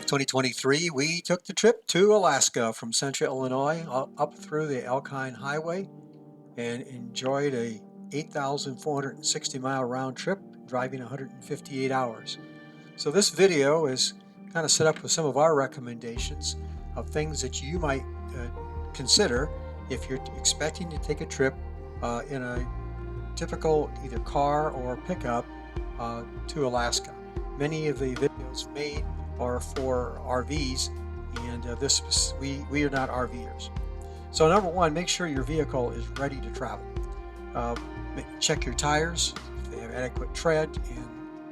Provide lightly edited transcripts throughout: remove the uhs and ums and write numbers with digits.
of 2023, we took the trip to Alaska from central Illinois up through the Alpine Highway and enjoyed a 8,460-mile round trip, driving 158 hours. So this video is kind of set up with some of our recommendations of things that you might consider if you're expecting to take a trip in a typical either car or pickup to Alaska. Many of the videos made are for RVs, and we are not RVers. So number one, make sure your vehicle is ready to travel. Check your tires, if they have adequate tread,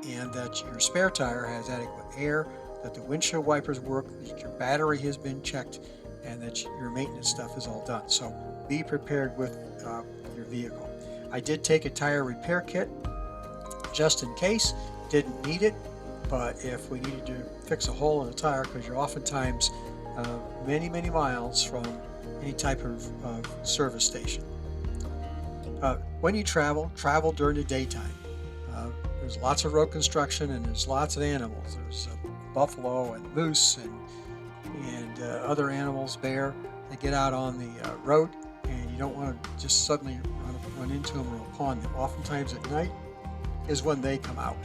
and that your spare tire has adequate air, that the windshield wipers work, that your battery has been checked, and that your maintenance stuff is all done. So be prepared with your vehicle. I did take a tire repair kit just in case. Didn't need it, but if we needed to fix a hole in a tire, because you're oftentimes many miles from any type of service station. When you travel during the daytime. There's lots of road construction and there's lots of animals. There's buffalo and moose and other animals, bear. They get out on the road, and you don't want to just suddenly run into them or upon them. Oftentimes at night is when they come out.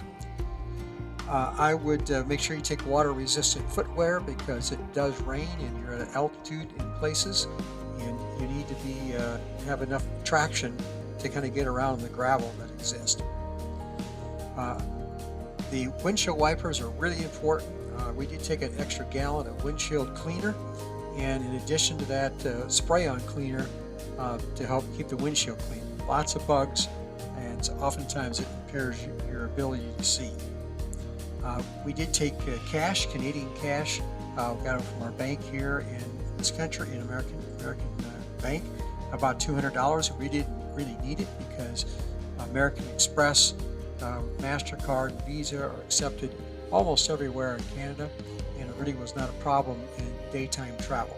I would make sure you take water-resistant footwear, because it does rain and you're at an altitude in places, and you need to have enough traction to kind of get around the gravel that exists. The windshield wipers are really important. We did take an extra gallon of windshield cleaner, and in addition to that, spray-on cleaner to help keep the windshield clean. Lots of bugs, and so oftentimes it impairs your ability to see. We did take cash, Canadian cash. We got it from our bank here in this country, in American bank, about $200. We didn't really need it because American Express, MasterCard, and Visa are accepted almost everywhere in Canada, and it really was not a problem in daytime travel.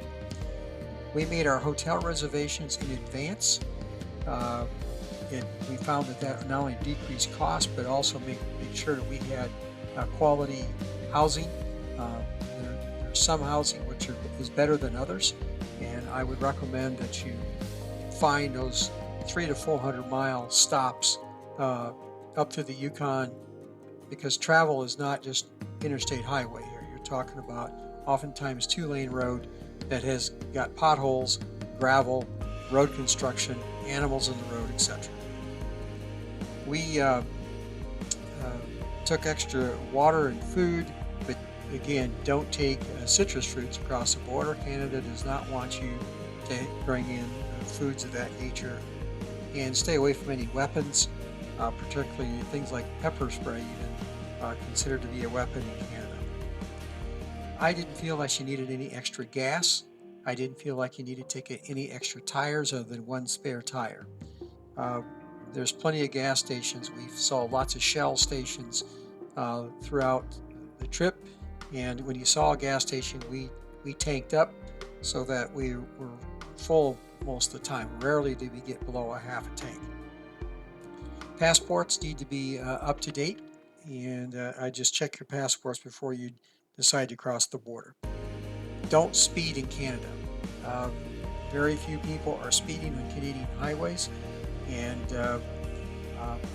We made our hotel reservations in advance. We found that not only decreased cost, but also made sure that we had quality housing. There's some housing which is better than others, and I would recommend that you find those 300 to 400 mile stops up to the Yukon, because travel is not just interstate highway here. You're talking about oftentimes 2-lane road that has got potholes, gravel, road construction, animals in the road, etc. We took extra water and food, but again, don't take citrus fruits across the border. Canada does not want you to bring in foods of that nature, and stay away from any weapons, particularly things like pepper spray, even considered to be a weapon in Canada. I didn't feel like you needed any extra gas. I didn't feel like you needed to take any extra tires other than one spare tire. There's plenty of gas stations. We saw lots of Shell stations throughout the trip, and when you saw a gas station, we tanked up so that we were full most of the time. Rarely did we get below a half a tank. Passports need to be up to date, and I just check your passports before you decide to cross the border. Don't speed in Canada. Very few people are speeding on Canadian highways, and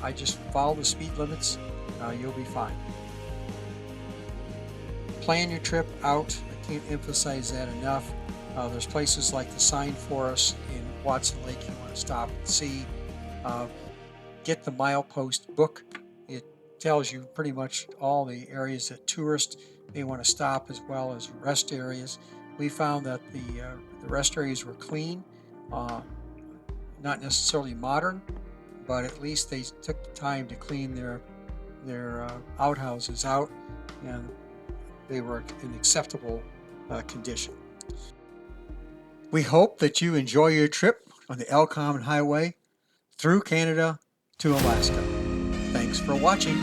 I just follow the speed limits. You'll be fine. Plan your trip out. I can't emphasize that enough. There's places like the Sign Forest in Watson Lake you want to stop and see. Get the milepost book. It tells you pretty much all the areas that tourists may want to stop, as well as rest areas. We found that the rest areas were clean, not necessarily modern, but at least they took the time to clean their outhouses out, and they were in acceptable condition. We hope that you enjoy your trip on the Alaskan Highway through Canada to Alaska. Thanks for watching.